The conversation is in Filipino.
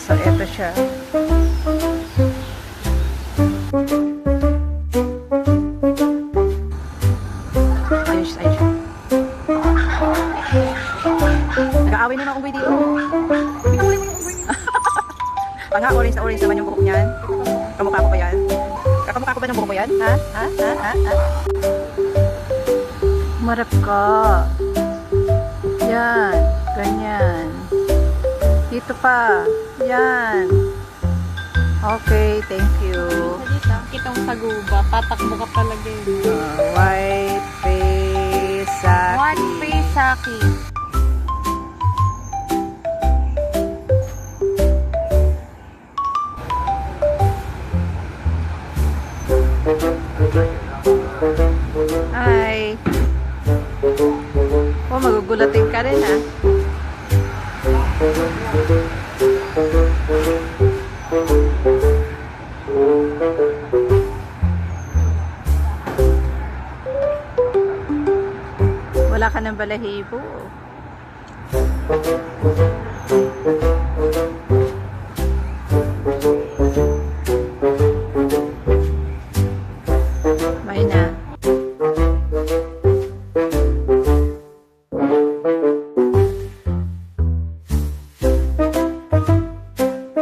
So, eto siya. Ayun siya, ayun siya. Nag-aaway na ng unggoy dito. Pinakuli mo yung unggoy. Panga, orange na orange naman yung buhok niyan. Kamukha ko ba yan? Kakamukha ko ba ng buhok mo yan? Ha? Ha? Ha? Ha? Ha? Marap ka. Yan. Ganyan. Dito pa. Yan. Okay, thank you. Dito, kitang saguba. Tatakbo ka talaga eh. White face saki. White face saki. Hi. Oh, magugulatin ka rin ha. Wala ka ng balahibo.